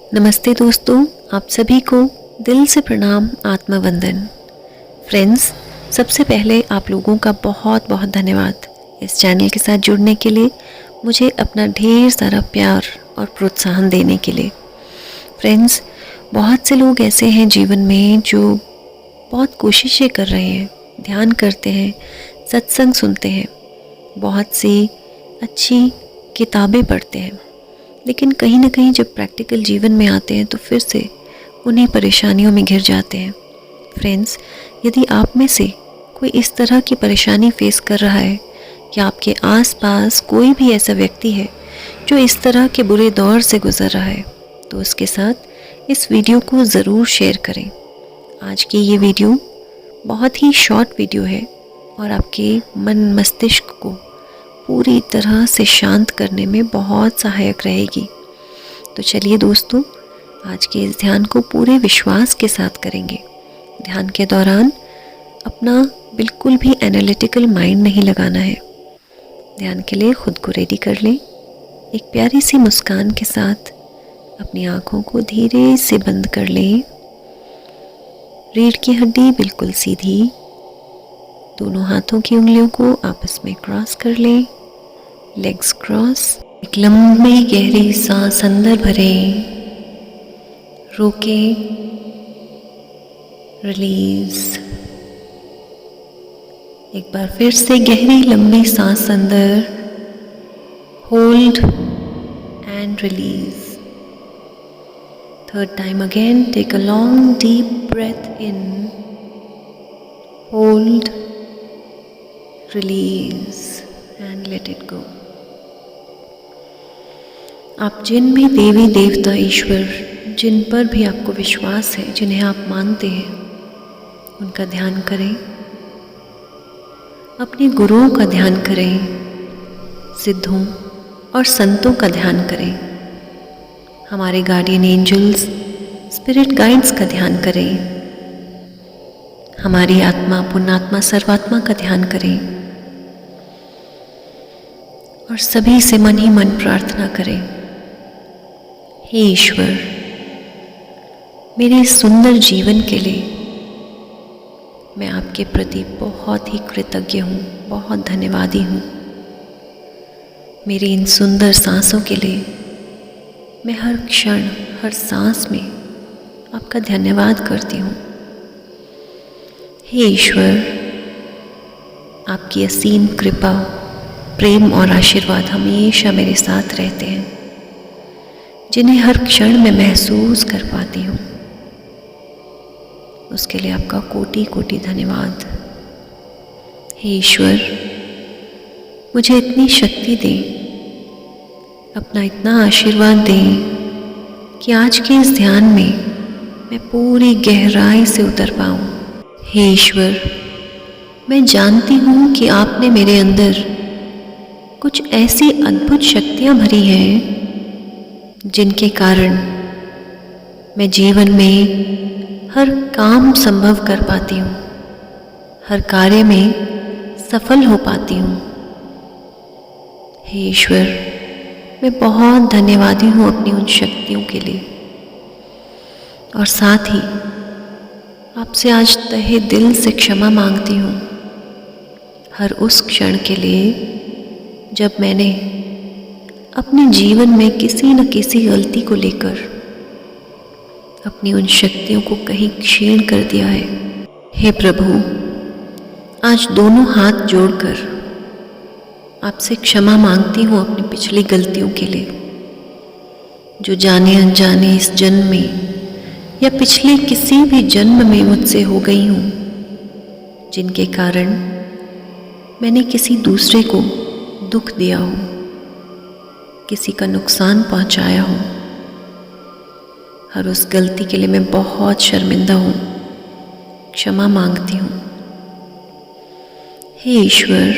नमस्ते दोस्तों, आप सभी को दिल से प्रणाम, आत्मवंदन। फ्रेंड्स, सबसे पहले आप लोगों का बहुत बहुत धन्यवाद इस चैनल के साथ जुड़ने के लिए, मुझे अपना ढेर सारा प्यार और प्रोत्साहन देने के लिए। फ्रेंड्स, बहुत से लोग ऐसे हैं जीवन में जो बहुत कोशिशें कर रहे हैं, ध्यान करते हैं, सत्संग सुनते हैं, बहुत सी अच्छी किताबें पढ़ते हैं, लेकिन कहीं ना कहीं जब प्रैक्टिकल जीवन में आते हैं तो फिर से उन्हीं परेशानियों में घिर जाते हैं। फ्रेंड्स, यदि आप में से कोई इस तरह की परेशानी फेस कर रहा है कि आपके आसपास कोई भी ऐसा व्यक्ति है जो इस तरह के बुरे दौर से गुजर रहा है, तो उसके साथ इस वीडियो को ज़रूर शेयर करें। आज की ये वीडियो बहुत ही शॉर्ट वीडियो है और आपके मन मस्तिष्क को पूरी तरह से शांत करने में बहुत सहायक रहेगी। तो चलिए दोस्तों, आज के इस ध्यान को पूरे विश्वास के साथ करेंगे। ध्यान के दौरान अपना बिल्कुल भी एनालिटिकल माइंड नहीं लगाना है। ध्यान के लिए खुद को रेडी कर लें। एक प्यारी सी मुस्कान के साथ अपनी आँखों को धीरे से बंद कर लें। रीढ़ की हड्डी बिल्कुल सीधी, दोनों हाथों की उंगलियों को आपस में क्रॉस कर लें, लेग्स क्रॉस। एक लंबी गहरी सांस अंदर भरें, रोकें, रिलीज। एक बार फिर से गहरी लंबी सांस अंदर, hold and release. Third time again, take a long deep breath in, hold, release and let it go. आप जिन भी देवी देवता ईश्वर जिन पर भी आपको विश्वास है, जिन्हें आप मानते हैं, उनका ध्यान करें। अपने गुरुओं का ध्यान करें, सिद्धों और संतों का ध्यान करें। हमारे गार्डियन एंजल्स, स्पिरिट गाइड्स का ध्यान करें। हमारी आत्मा, पुण्यात्मा, सर्वात्मा का ध्यान करें और सभी से मन ही मन प्रार्थना करें, हे ईश्वर, मेरे इस सुंदर जीवन के लिए मैं आपके प्रति बहुत ही कृतज्ञ हूँ, बहुत धन्यवादी हूँ। मेरी इन सुंदर सांसों के लिए मैं हर क्षण, हर सांस में आपका धन्यवाद करती हूँ। हे ईश्वर, आपकी असीम कृपा, प्रेम और आशीर्वाद हमेशा मेरे साथ रहते हैं, जिन्हें हर क्षण में महसूस कर पाती हूँ। उसके लिए आपका कोटि कोटि धन्यवाद। हे ईश्वर, मुझे इतनी शक्ति दें, अपना इतना आशीर्वाद दें कि आज के इस ध्यान में मैं पूरी गहराई से उतर पाऊँ। हे ईश्वर, मैं जानती हूँ कि आपने मेरे अंदर कुछ ऐसी अद्भुत शक्तियाँ भरी हैं जिनके कारण मैं जीवन में हर काम संभव कर पाती हूँ, हर कार्य में सफल हो पाती हूँ। हे ईश्वर, मैं बहुत धन्यवादी हूँ अपनी उन शक्तियों के लिए, और साथ ही आपसे आज तहे दिल से क्षमा मांगती हूँ हर उस क्षण के लिए जब मैंने अपने जीवन में किसी न किसी गलती को लेकर अपनी उन शक्तियों को कहीं क्षीण कर दिया है। हे प्रभु, आज दोनों हाथ जोड़कर आपसे क्षमा मांगती हूँ अपनी पिछली गलतियों के लिए, जो जाने अनजाने इस जन्म में या पिछले किसी भी जन्म में मुझसे हो गई हूँ, जिनके कारण मैंने किसी दूसरे को दुख दिया हो, किसी का नुकसान पहुंचाया हो। हर उस गलती के लिए मैं बहुत शर्मिंदा हूँ, क्षमा मांगती हूँ। हे ईश्वर,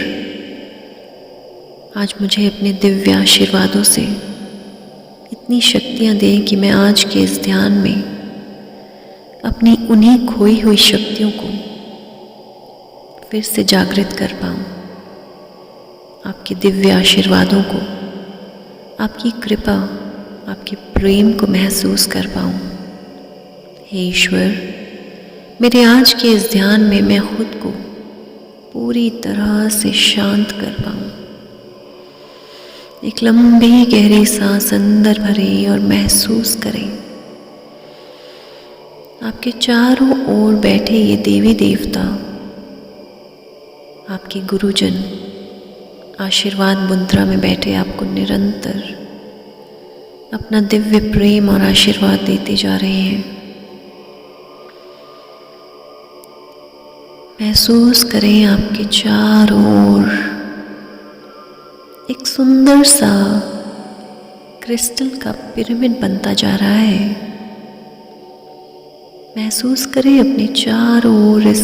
आज मुझे अपने दिव्य आशीर्वादों से इतनी शक्तियाँ दें कि मैं आज के इस ध्यान में अपनी उन्हीं खोई हुई शक्तियों को फिर से जागृत कर पाऊँ। आपके दिव्य आशीर्वादों को, आपकी कृपा, आपकी प्रेम को महसूस कर पाऊँ। हे ईश्वर, मेरे आज के इस ध्यान में मैं खुद को पूरी तरह से शांत कर पाऊँ। एक लंबी गहरी सांस अंदर भरें और महसूस करें आपके चारों ओर बैठे ये देवी देवता, आपके गुरुजन आशीर्वाद मुद्रा में बैठे आपको निरंतर अपना दिव्य प्रेम और आशीर्वाद देते जा रहे हैं। महसूस करें आपके चारों ओर एक सुंदर सा क्रिस्टल का पिरामिड बनता जा रहा है। महसूस करें अपने चारों ओर इस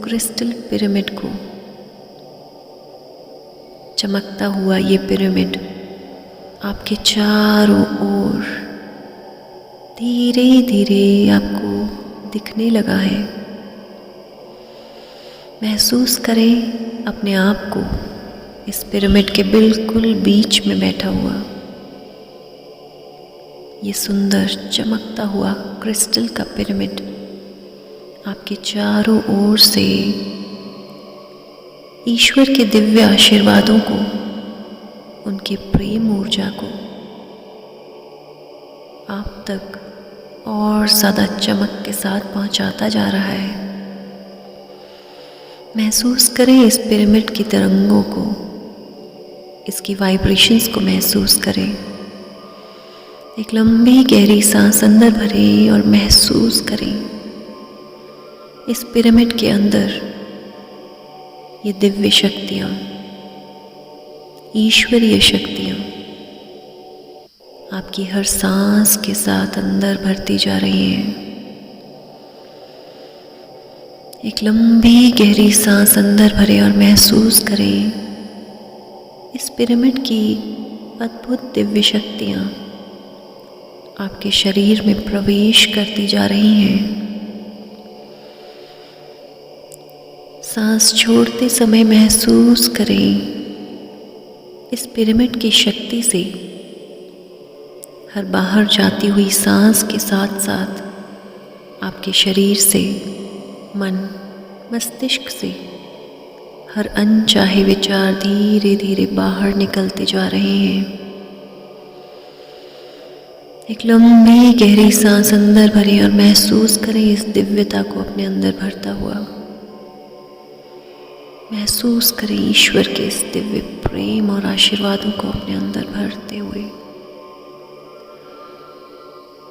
क्रिस्टल पिरामिड को। चमकता हुआ ये पिरामिड आपके चारों ओर धीरे धीरे आपको दिखने लगा है। महसूस करें अपने आप को इस पिरामिड के बिल्कुल बीच में बैठा हुआ। ये सुंदर चमकता हुआ क्रिस्टल का पिरामिड आपके चारों ओर से ईश्वर के दिव्य आशीर्वादों को, उनके प्रेम ऊर्जा को आप तक और ज़्यादा चमक के साथ पहुंचाता जा रहा है। महसूस करें इस पिरामिड की तरंगों को, इसकी वाइब्रेशंस को महसूस करें। एक लंबी गहरी सांस अंदर भरें और महसूस करें इस पिरामिड के अंदर ये दिव्य शक्तियाँ, ईश्वरीय शक्तियाँ आपकी हर सांस के साथ अंदर भरती जा रही हैं। एक लंबी गहरी सांस अंदर भरें और महसूस करें इस पिरामिड की अद्भुत दिव्य शक्तियाँ आपके शरीर में प्रवेश करती जा रही हैं। सांस छोड़ते समय महसूस करें इस पिरामिड की शक्ति से हर बाहर जाती हुई सांस के साथ साथ आपके शरीर से, मन, मस्तिष्क से हर अनचाहे विचार धीरे धीरे बाहर निकलते जा रहे हैं। एक लंबी गहरी सांस अंदर भरें और महसूस करें इस दिव्यता को अपने अंदर भरता हुआ। महसूस करें ईश्वर के इस दिव्य प्रेम और आशीर्वादों को अपने अंदर भरते हुए।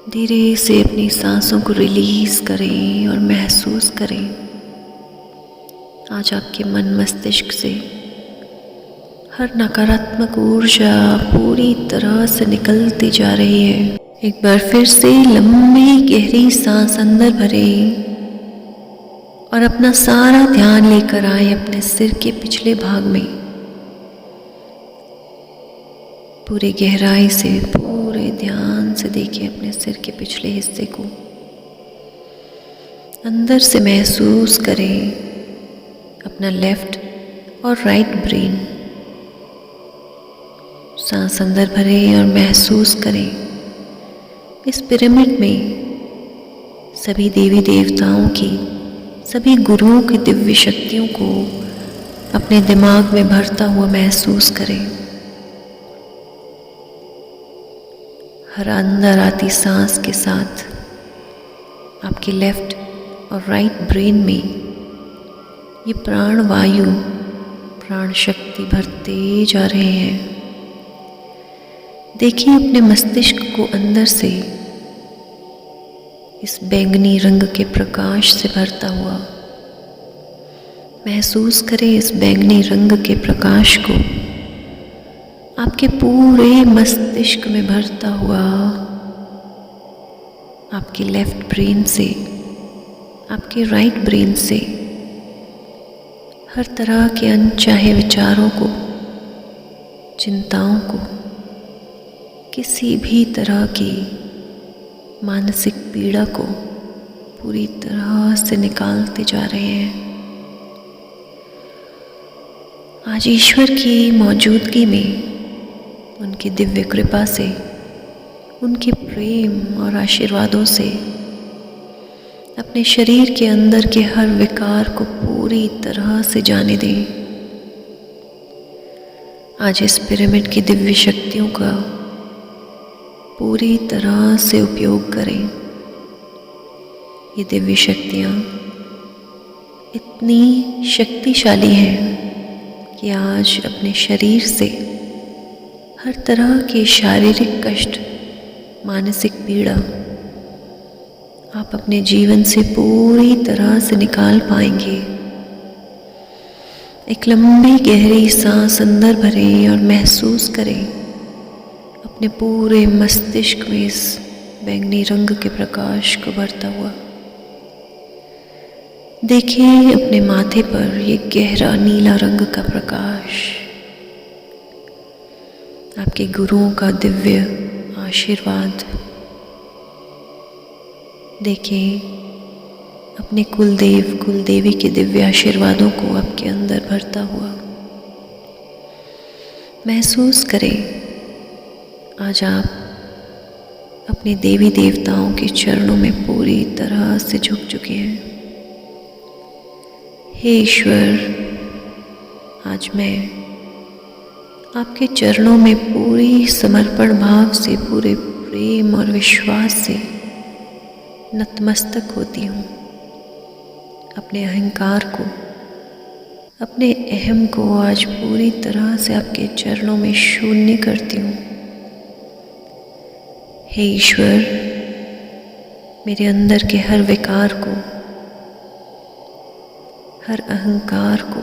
धीरे से अपनी सांसों को रिलीज करें और महसूस करें आज आपके मन मस्तिष्क से हर नकारात्मक ऊर्जा पूरी तरह से निकलती जा रही है। एक बार फिर से लंबी गहरी सांस अंदर भरें और अपना सारा ध्यान लेकर आए अपने सिर के पिछले भाग में। पूरे गहराई से, पूरे ध्यान से देखिए अपने सिर के पिछले हिस्से को। अंदर से महसूस करें अपना लेफ्ट और राइट ब्रेन। सांस अंदर भरें और महसूस करें इस पिरामिड में सभी देवी देवताओं की, सभी गुरुओं की दिव्य शक्तियों को अपने दिमाग में भरता हुआ महसूस करें। हर अंदर आती सांस के साथ आपके लेफ्ट और राइट ब्रेन में ये प्राण वायु, प्राण शक्ति भरते जा रहे हैं। देखिए अपने मस्तिष्क को अंदर से इस बैंगनी रंग के प्रकाश से भरता हुआ। महसूस करें इस बैंगनी रंग के प्रकाश को आपके पूरे मस्तिष्क में भरता हुआ। आपके लेफ्ट ब्रेन से, आपके राइट ब्रेन से हर तरह के अनचाहे विचारों को, चिंताओं को, किसी भी तरह की मानसिक पीड़ा को पूरी तरह से निकालते जा रहे हैं। आज ईश्वर की मौजूदगी में, उनकी दिव्य कृपा से, उनके प्रेम और आशीर्वादों से अपने शरीर के अंदर के हर विकार को पूरी तरह से जाने दें। आज इस पिरामिड की दिव्य शक्तियों का पूरी तरह से उपयोग करें। ये दिव्य शक्तियाँ इतनी शक्तिशाली हैं कि आज अपने शरीर से हर तरह के शारीरिक कष्ट, मानसिक पीड़ा आप अपने जीवन से पूरी तरह से निकाल पाएंगे। एक लंबी गहरी सांस अंदर भरें और महसूस करें अपने पूरे मस्तिष्क में इस बैंगनी रंग के प्रकाश को भरता हुआ। देखिए अपने माथे पर ये गहरा नीला रंग का प्रकाश आपके गुरुओं का दिव्य आशीर्वाद। देखें अपने कुलदेव कुलदेवी के दिव्य आशीर्वादों को आपके अंदर भरता हुआ। महसूस करें आज आप अपने देवी देवताओं के चरणों में पूरी तरह से झुक चुके हैं। हे ईश्वर, आज मैं आपके चरणों में पूरी समर्पण भाव से, पूरे प्रेम और विश्वास से नतमस्तक होती हूँ। अपने अहंकार को, अपने अहम को आज पूरी तरह से आपके चरणों में शून्य करती हूँ। हे ईश्वर, मेरे अंदर के हर विकार को, हर अहंकार को,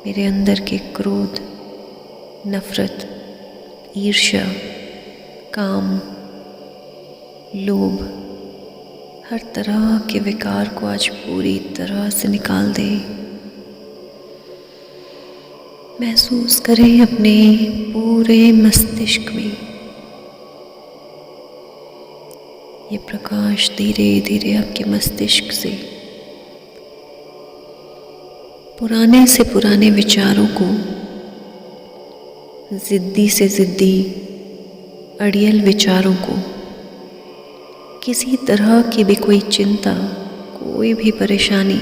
मेरे अंदर के क्रोध, नफरत, ईर्ष्या, काम, लोभ, हर तरह के विकार को आज पूरी तरह से निकाल दें। महसूस करें अपने पूरे मस्तिष्क में ये प्रकाश धीरे धीरे आपके मस्तिष्क से पुराने विचारों को, ज़िद्दी से ज़िद्दी अड़ियल विचारों को, किसी तरह की भी कोई चिंता, कोई भी परेशानी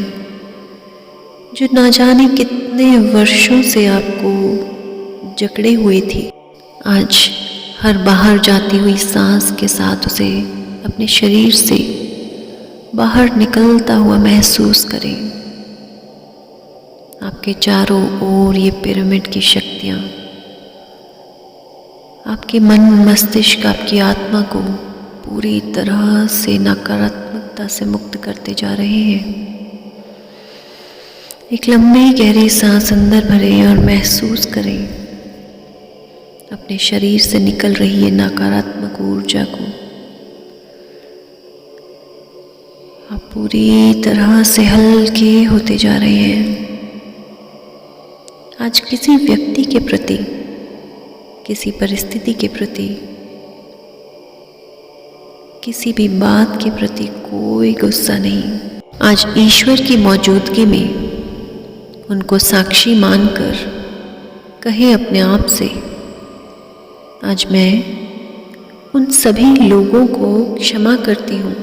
जो ना जाने कितने वर्षों से आपको जकड़े हुए थी, आज हर बाहर जाती हुई सांस के साथ उसे अपने शरीर से बाहर निकलता हुआ महसूस करें। आपके चारों ओर ये पिरामिड की शक्तियाँ आपके मन, मस्तिष्क, आपकी आत्मा को पूरी तरह से नकारात्मकता से मुक्त करते जा रहे हैं। एक लंबी गहरी सांस अंदर भरें और महसूस करें अपने शरीर से निकल रही है नकारात्मक ऊर्जा को। आप पूरी तरह से हल्के होते जा रहे हैं। आज किसी व्यक्ति के प्रति, किसी परिस्थिति के प्रति, किसी भी बात के प्रति कोई गुस्सा नहीं। आज ईश्वर की मौजूदगी में उनको साक्षी मानकर कहें अपने आप से, आज मैं उन सभी लोगों को क्षमा करती हूँ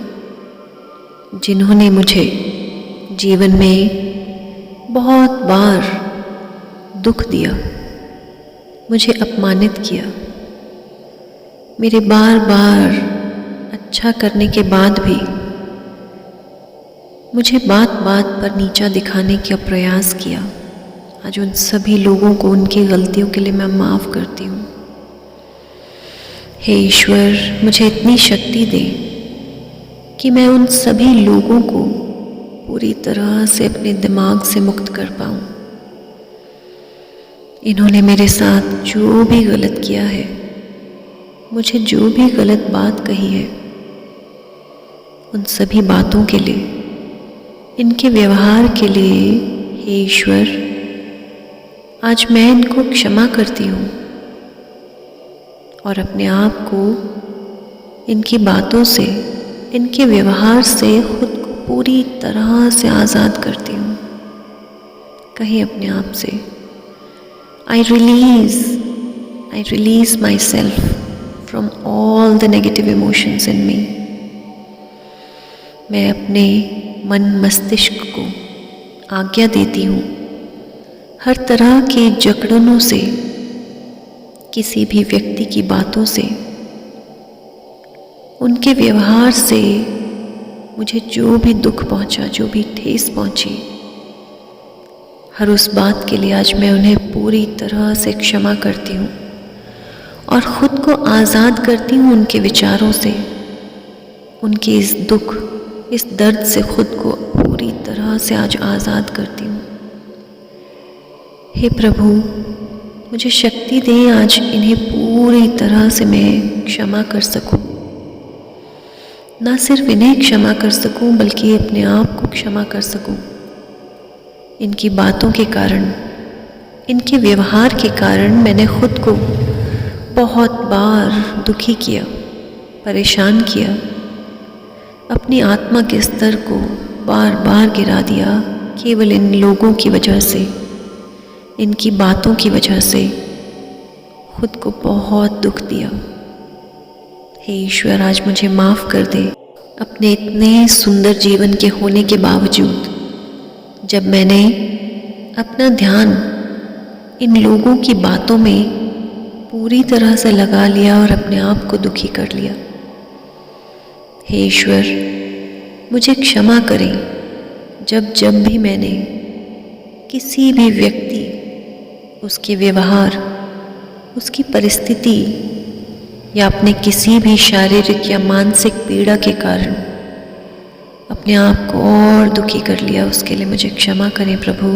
जिन्होंने मुझे जीवन में बहुत बार दुख दिया, मुझे अपमानित किया, मेरे बार बार अच्छा करने के बाद भी मुझे बात बात पर नीचा दिखाने का प्रयास किया। आज उन सभी लोगों को उनकी गलतियों के लिए मैं माफ़ करती हूँ। हे ईश्वर, मुझे इतनी शक्ति दे कि मैं उन सभी लोगों को पूरी तरह से अपने दिमाग से मुक्त कर पाऊँ। इन्होंने मेरे साथ जो भी गलत किया है, मुझे जो भी गलत बात कही है, उन सभी बातों के लिए, इनके व्यवहार के लिए हे ईश्वर, आज मैं इनको क्षमा करती हूँ और अपने आप को इनकी बातों से, इनके व्यवहार से खुद को पूरी तरह से आज़ाद करती हूँ। कहीं अपने आप से I release myself from all the negative emotions in me. मैं अपने मन मस्तिष्क को आज्ञा देती हूँ हर तरह के जकड़नों से, किसी भी व्यक्ति की बातों से, उनके व्यवहार से मुझे जो भी दुख पहुँचा, जो भी ठेस पहुँची, हर उस बात के लिए आज मैं उन्हें पूरी तरह से क्षमा करती हूँ और ख़ुद को आज़ाद करती हूँ उनके विचारों से, उनके इस दुख, इस दर्द से ख़ुद को पूरी तरह से आज आज़ाद करती हूँ। हे प्रभु, मुझे शक्ति दें आज इन्हें पूरी तरह से मैं क्षमा कर सकूं। ना सिर्फ इन्हें क्षमा कर सकूं बल्कि अपने आप को क्षमा कर सकूं। इनकी बातों के कारण, इनके व्यवहार के कारण मैंने खुद को बहुत बार दुखी किया, परेशान किया, अपनी आत्मा के स्तर को बार बार गिरा दिया केवल इन लोगों की वजह से, इनकी बातों की वजह से खुद को बहुत दुख दिया। हे ईश्वर, आज मुझे माफ़ कर दे। अपने इतने सुंदर जीवन के होने के बावजूद जब मैंने अपना ध्यान इन लोगों की बातों में पूरी तरह से लगा लिया और अपने आप को दुखी कर लिया, हे ईश्वर मुझे क्षमा करें जब जब भी मैंने किसी भी व्यक्ति, उसके व्यवहार, उसकी परिस्थिति या अपने किसी भी शारीरिक या मानसिक पीड़ा के कारण अपने आप को और दुखी कर लिया, उसके लिए मुझे क्षमा करें प्रभु।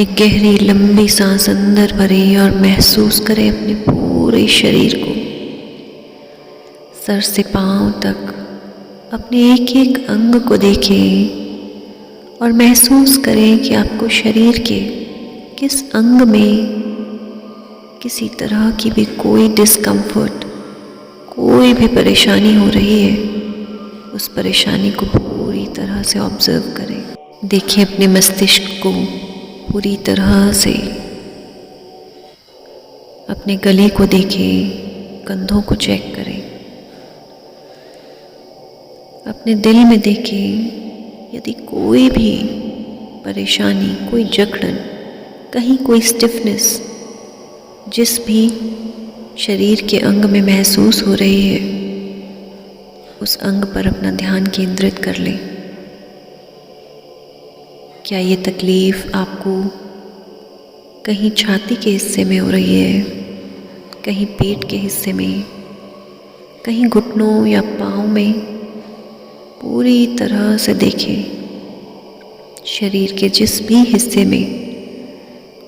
एक गहरी लंबी सांस अंदर भरें और महसूस करें अपने पूरे शरीर को, सर से पांव तक अपने एक एक अंग को देखें और महसूस करें कि आपको शरीर के किस अंग में किसी तरह की भी कोई डिस्कम्फर्ट, कोई भी परेशानी हो रही है, उस परेशानी को पूरी तरह से ऑब्जर्व करें। देखिए अपने मस्तिष्क को पूरी तरह से, अपने गले को देखें, कंधों को चेक करें, अपने दिल में देखें यदि कोई भी परेशानी, कोई जकड़न, कहीं कोई स्टिफनेस जिस भी शरीर के अंग में महसूस हो रही है, उस अंग पर अपना ध्यान केंद्रित कर लें। क्या ये तकलीफ़ आपको कहीं छाती के हिस्से में हो रही है, कहीं पेट के हिस्से में, कहीं घुटनों या पाँव में? पूरी तरह से देखें शरीर के जिस भी हिस्से में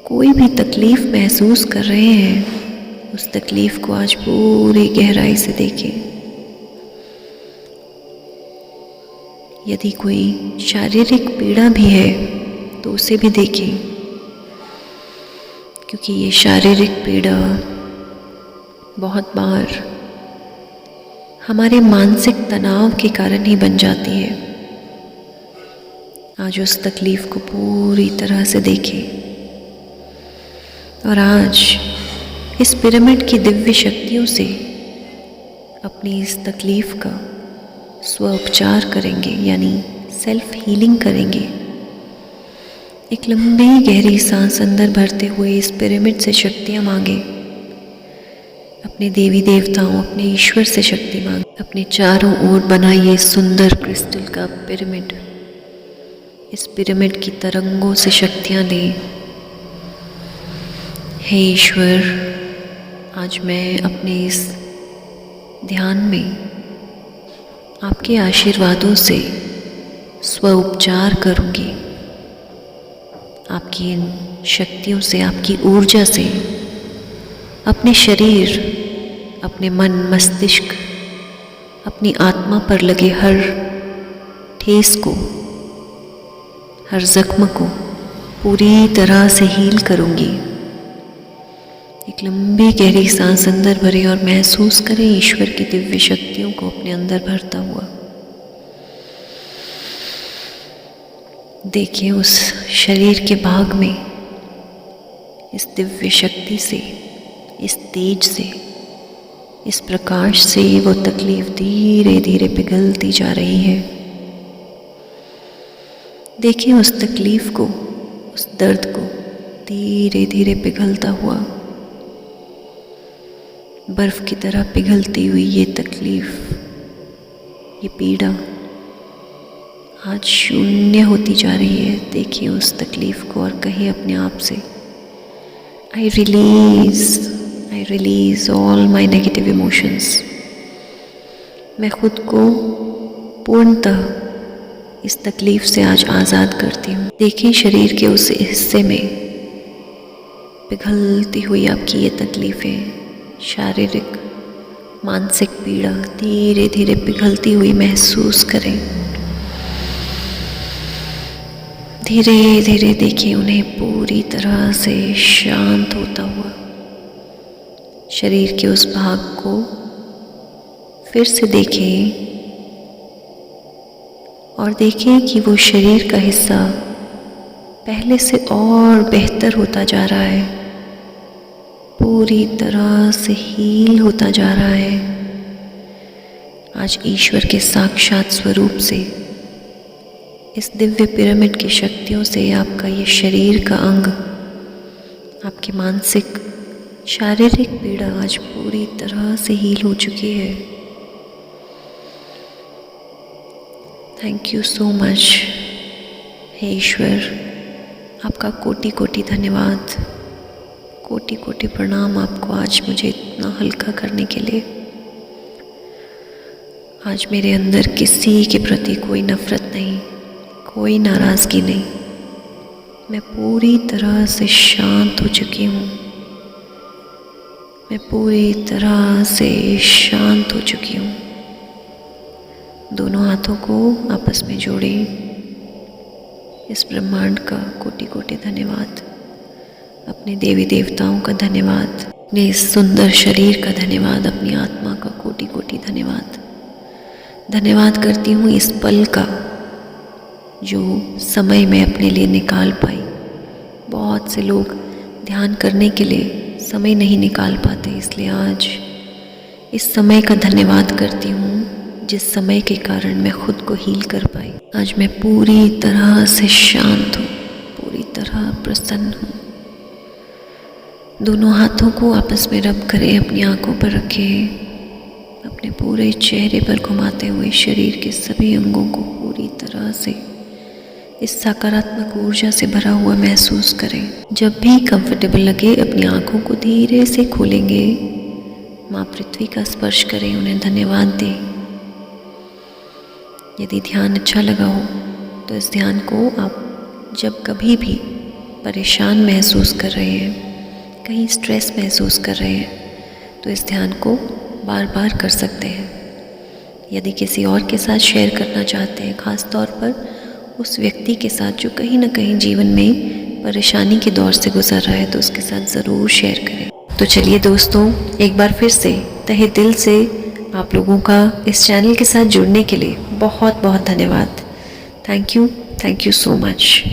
कोई भी तकलीफ़ महसूस कर रहे हैं, उस तकलीफ़ को आज पूरी गहराई से देखें। यदि कोई शारीरिक पीड़ा भी है तो उसे भी देखें, क्योंकि ये शारीरिक पीड़ा बहुत बार हमारे मानसिक तनाव के कारण ही बन जाती है। आज उस तकलीफ़ को पूरी तरह से देखें और आज इस पिरामिड की दिव्य शक्तियों से अपनी इस तकलीफ़ का स्व उपचार करेंगे, यानी सेल्फ हीलिंग करेंगे। एक लंबी गहरी सांस अंदर भरते हुए इस पिरामिड से शक्तियाँ मांगे, अपने देवी देवताओं, अपने ईश्वर से शक्ति मांगे। अपने चारों ओर बनाइए सुंदर क्रिस्टल का पिरामिड। इस पिरामिड की तरंगों से शक्तियाँ लें। हे ईश्वर, आज मैं अपने इस ध्यान में आपके आशीर्वादों से स्व उपचार करूँगी। आपकी इन शक्तियों से, आपकी ऊर्जा से अपने शरीर, अपने मन मस्तिष्क, अपनी आत्मा पर लगे हर ठेस को, हर जख्म को पूरी तरह से हील करूँगी। एक लंबी गहरी सांस अंदर भरें और महसूस करें ईश्वर की दिव्य शक्तियों को अपने अंदर भरता हुआ। देखिए उस शरीर के भाग में इस दिव्य शक्ति से, इस तेज से इस प्रकाश से वो तकलीफ धीरे धीरे पिघलती जा रही है। देखिए उस तकलीफ को, उस दर्द को धीरे धीरे पिघलता हुआ, बर्फ की तरह पिघलती हुई ये तकलीफ, ये पीड़ा आज शून्य होती जा रही है। देखिए उस तकलीफ को और कहिए अपने आप से, I release all my negative emotions. मैं खुद को पूर्णतः इस तकलीफ से आज आज़ाद करती हूँ। देखिए शरीर के उस हिस्से में पिघलती हुई आपकी ये तकलीफ़ें, शारीरिक मानसिक पीड़ा धीरे धीरे पिघलती हुई महसूस करें। धीरे धीरे देखिए उन्हें पूरी तरह से शांत होता हुआ। शरीर के उस भाग को फिर से देखें और देखें कि वो शरीर का हिस्सा पहले से और बेहतर होता जा रहा है, पूरी तरह से हील होता जा रहा है। आज ईश्वर के साक्षात स्वरूप से, इस दिव्य पिरामिड की शक्तियों से आपका ये शरीर का अंग, आपकी मानसिक शारीरिक पीड़ा आज पूरी तरह से हील हो चुकी है। थैंक यू सो मच हे ईश्वर, आपका कोटि कोटि धन्यवाद, कोटि कोटि प्रणाम आपको आज मुझे इतना हल्का करने के लिए। आज मेरे अंदर किसी के प्रति कोई नफ़रत नहीं, कोई नाराज़गी नहीं। मैं पूरी तरह से शांत हो चुकी हूँ। मैं पूरी तरह से शांत हो चुकी हूँ। दोनों हाथों को आपस में जोड़ें। इस ब्रह्मांड का कोटि कोटि धन्यवाद, अपने देवी देवताओं का धन्यवाद, अपने इस सुंदर शरीर का धन्यवाद, अपनी आत्मा का कोटि कोटि धन्यवाद। धन्यवाद करती हूँ इस पल का जो समय मैं अपने लिए निकाल पाई। बहुत से लोग ध्यान करने के लिए समय नहीं निकाल पाते, इसलिए आज इस समय का धन्यवाद करती हूँ जिस समय के कारण मैं खुद को हील कर पाई। आज मैं पूरी तरह से शांत हूँ, पूरी तरह प्रसन्न हूँ। दोनों हाथों को आपस में रब करें, अपनी आंखों पर रखें, अपने पूरे चेहरे पर घुमाते हुए शरीर के सभी अंगों को पूरी तरह से इस सकारात्मक ऊर्जा से भरा हुआ महसूस करें। जब भी कंफर्टेबल लगे अपनी आंखों को धीरे से खोलेंगे, माँ पृथ्वी का स्पर्श करें, उन्हें धन्यवाद दें। यदि ध्यान अच्छा लगा हो तो इस ध्यान को आप जब कभी भी परेशान महसूस कर रहे हैं, कहीं स्ट्रेस महसूस कर रहे हैं, तो इस ध्यान को बार बार कर सकते हैं। यदि किसी और के साथ शेयर करना चाहते हैं, ख़ास तौर पर उस व्यक्ति के साथ जो कहीं ना कहीं जीवन में परेशानी के दौर से गुजर रहा है, तो उसके साथ ज़रूर शेयर करें। तो चलिए दोस्तों, एक बार फिर से तहे दिल से आप लोगों का इस चैनल के साथ जुड़ने के लिए बहुत बहुत धन्यवाद। Thank you so much.